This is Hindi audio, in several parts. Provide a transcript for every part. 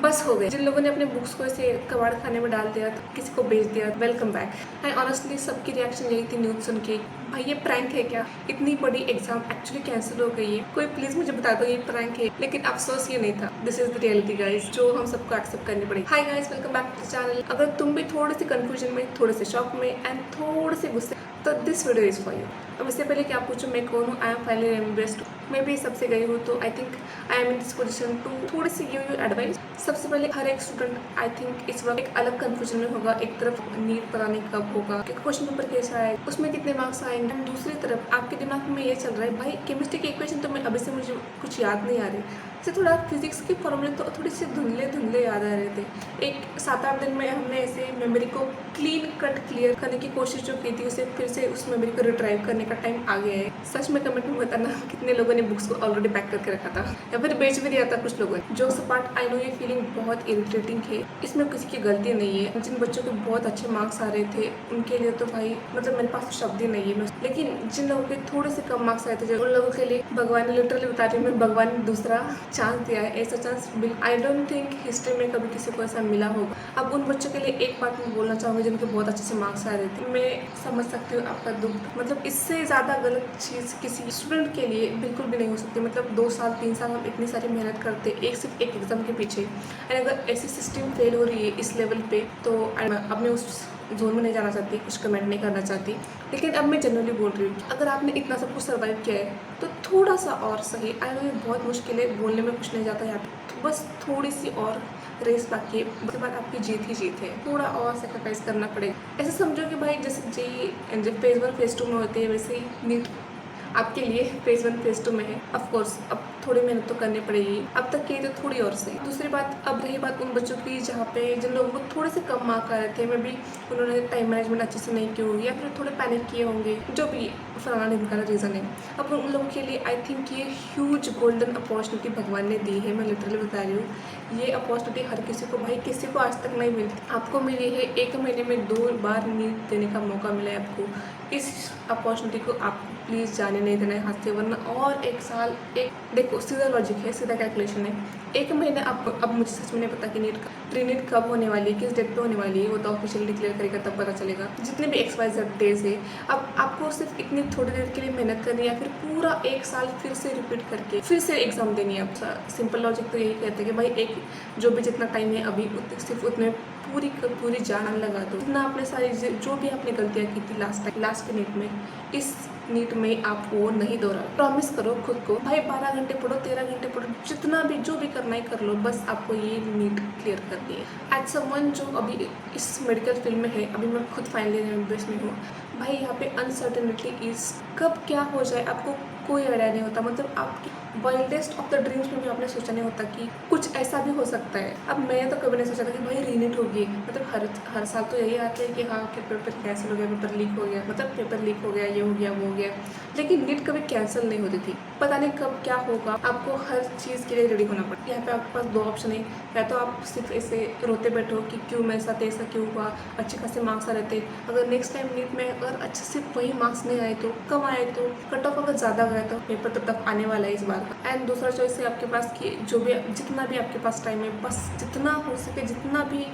बस हो गए। जिन लोगों ने अपने बुक्स को ऐसे कबाड़ खाने में डाल दिया, तो किसी को बेच दिया, वेलकम बैक। एंड ऑनेस्टली सबकी रिएक्शन यही थी न्यूज़ सुन के, भाई ये प्रैंक है क्या? इतनी बड़ी एग्जाम एक्चुअली कैंसिल हो गई है, कोई प्लीज मुझे बता दो ये प्रैंक है। लेकिन अफसोस ये नहीं था, this is the reality guys, जो हम सबको एक्सेप्ट करनी पड़ेगी। Hi guys, welcome back to the channel. अगर तुम भी थोड़ी सी कंफ्यूजन में, थोड़े से शॉक में एंड थोड़े से गुस्से, तो this video is for you. अब इससे पहले कि आप पूछो मैं कौन हूँ, आई एम फाइनली एम्बेस्ड। मैं भी सबसे गई हूँ, तो I think I am in this position to थोड़ी सी गिव यू एडवाइस। सबसे पहले हर एक स्टूडेंट आई थिंक इस वक्त एक अलग कंफ्यूजन में होगा। एक तरफ नीट पता नहीं कब होगा, क्वेश्चन पेपर कैसा है, उसमें कितने मार्क्स आएंगे। दूसरी तरफ आपके दिमाग में ये चल रहा है, भाई केमिस्ट्री की इक्वेशन तो मैं अभी से मुझे कुछ याद नहीं आ रही, जैसे थोड़ा फिजिक्स के फॉर्मूले तो थोड़ी सी धुंधले याद आ रहे थे। एक 7-8 दिन में हमने ऐसे मेमोरी को क्लीन कट क्लियर करने की कोशिश जो की थी, उसे फिर से उस मेमोरी को रिट्राइव करने का टाइम आ गया है। सच में कमेंट में बताना कितने लोगों ने बुक्स को ऑलरेडी पैक करके रखा था या फिर बेच भी दिया था कुछ लोगों ने। जो पार्ट आई नो ये फीलिंग बहुत इरिटेटिंग है, इसमें किसी की गलती नहीं है। जिन बच्चों के बहुत अच्छे मार्क्स आ रहे थे उनके लिए तो भाई मतलब मेरे पास शब्द ही नहीं है। लेकिन जिन लोगों के थोड़े से कम मार्क्स आए थे, उन लोगों के लिए भगवान ने, लिटरली बता रही हूँ मैं, भगवान ने दूसरा चांस दिया है। ऐसा chance I don't think history में कभी किसी को ऐसा मिला होगा। अब उन बच्चों के लिए एक बात मैं बोलना चाहूँगी जिनके बहुत अच्छे से मार्क्स आ रहे थे, मैं समझ सकती हूँ आपका दुख। मतलब इससे ज़्यादा गलत चीज़ किसी स्टूडेंट के लिए बिल्कुल भी नहीं हो सकती। मतलब 2 साल 3 साल हम इतनी सारी मेहनत करते सिर्फ एक एग्जाम के पीछे, एंड अगर ऐसी सिस्टम फेल हो रही है इस लेवल पे, तो अब मैं उस जोन में नहीं जाना चाहती, कुछ कमेंट नहीं करना चाहती। लेकिन अब मैं जनरली बोल रही हूँ, अगर आपने इतना सब कुछ सर्वाइव किया है तो थोड़ा सा और सही। आई नो ये बहुत मुश्किल है, बोलने में कुछ नहीं जाता है, तो बस थोड़ी सी और रेस बाकी है, उसके बाद आपकी जीत ही जीत है। थोड़ा और सेक्रीफाइस करना पड़ेगा। ऐसे समझो कि भाई जैसे जी फेज़ 1 फेज़ 2 में होते हैं, वैसे ही नीट आपके लिए फेज़ 1 फेज़ 2 में है। ऑफकोर्स अब थोड़ी मेहनत तो करनी पड़ेगी, अब तक की तो थोड़ी और सही। दूसरी बात, अब रही बात उन बच्चों की जहाँ पे जिन लोगों को थोड़े से कम मार्क आ रहे थे, मे बी उन्होंने टाइम मैनेजमेंट अच्छे से नहीं की होगी या फिर थोड़े पैनिक किए होंगे, जो भी फलाना ढिमकाना रीज़न है। अब उन लोगों के लिए आई थिंक ये ह्यूज गोल्डन अपॉर्चुनिटी भगवान ने दी है। मैं लिटरली बता रही हूँ, ये अपॉर्चुनिटी हर किसी को, भाई किसी को आज तक नहीं मिलती। आपको मिली है, 1 महीने में 2 बार नीट देने का मौका मिला है आपको। इस अपॉर्चुनिटी को आपको प्लीज़ जाने नहीं देना है हाथ से, वरना और 1 साल, एक देखो सीधा लॉजिक है, सीधा कैलकुलेशन है। 1 महीने आपको, अब मुझे सच में नहीं पता कि प्री नीट कब होने वाली है, किस डेट पे होने वाली है, वो तो ऑफिशियली डिक्लेयर करेगा तब पता चलेगा। जितने भी XYZ डेज है, अब आपको सिर्फ इतनी थोड़ी देर के लिए मेहनत करनी है या फिर पूरा 1 साल फिर से रिपीट करके फिर से एग्जाम देनी है। अब सिंपल लॉजिक तो यही कहते हैं कि भाई एक जो भी जितना टाइम है अभी सिर्फ उतने पूरी जान लगा दो। जितना आपने सारी जो भी आपने गलतियाँ की थी लास्ट के नीट में, इस नीट में आप वो नहीं दोहरा। प्रॉमिस करो खुद को, भाई 12 घंटे पढ़ो, 13 घंटे पढ़ो, जितना भी जो भी करना है कर लो, बस आपको ये नीट क्लियर करनी है। एज समवन जो अभी इस मेडिकल फील्ड में है, अभी मैं खुद फाइनली एमबीबीएस में हूँ, भाई यहाँ पे अनसर्टेनिटी इज कब क्या हो जाए आपको कोई आइडिया नहीं होता। मतलब आपकी वाइल्डेस्ट ऑफ द ड्रीम्स में भी आपने सोचा नहीं होता कि कुछ ऐसा भी हो सकता है। अब मैंने तो कभी नहीं सोचा था कि भाई रीनीट होगी। मतलब हर साल तो यही आता है कि हाँ कि पेपर कैंसिल हो गया, पेपर लीक हो गया, मतलब पेपर लीक हो गया, ये हो गया, वो हो गया। लेकिन नीट कभी कैंसिल नहीं होती थी। पता नहीं कब क्या होगा, आपको हर चीज़ के लिए रेडी होना पड़ता है। यहाँ पे आपके पास 2 ऑप्शन है, या तो आप सिर्फ ऐसे रोते बैठो कि क्यों मेरे साथ ऐसा क्यों हुआ, अच्छे खासे मार्क्स आ रहे थे, अगर नेक्स्ट टाइम नीट में अगर अच्छे से वही मार्क्स नहीं आए तो, कम आए तो, कट ऑफ अगर ज़्यादा गया तो पेपर तब तक आने वाला है इस बार का। एंड दूसरा चॉइस है आपके पास कि जो भी जितना भी आपके पास टाइम है, बस जितना हो सके, जितना भी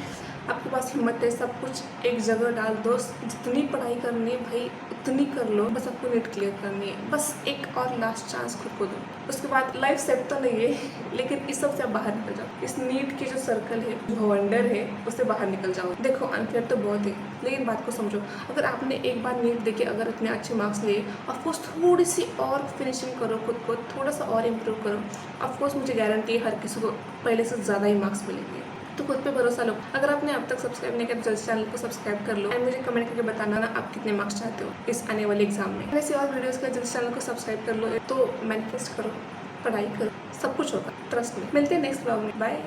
आपके पास हिम्मत है, सब कुछ एक जगह डाल दो। जितनी पढ़ाई करनी है भाई उतनी कर लो, बस आपको नीट क्लियर करनी है। बस एक और लास्ट चांस खुद को दो, उसके बाद लाइफ सेट तो नहीं है, लेकिन इस सब से बाहर निकल जाओ। इस नीट की जो सर्कल है, जो वंडर है, उससे बाहर निकल जाओ। देखो अनफेयर तो बहुत है, लेकिन बात को समझो। अगर आपने एक बार नीट देके अगर इतने अच्छे मार्क्स लिए, ऑफकोर्स थोड़ी सी और फिनिशिंग करो, खुद को थोड़ा सा और इम्प्रूव करो, ऑफकोर्स मुझे गारंटी है हर किसी को पहले से ज़्यादा ही मार्क्स मिलेंगे। तो खुद पे भरोसा लो। अगर आपने अब तक सब्सक्राइब नहीं किया तो जल्द चैनल को सब्सक्राइब कर लो, एंड मुझे कमेंट करके बताना ना आप कितने मार्क्स चाहते हो इस आने वाले एग्जाम में। ऐसे और वीडियोस के जल्द चैनल को सब्सक्राइब कर लो, तो मैनिफेस्ट करो, पढ़ाई करो, सब कुछ होगा, ट्रस्ट में। मिलते हैं नेक्स्ट ब्लॉग में, बाय।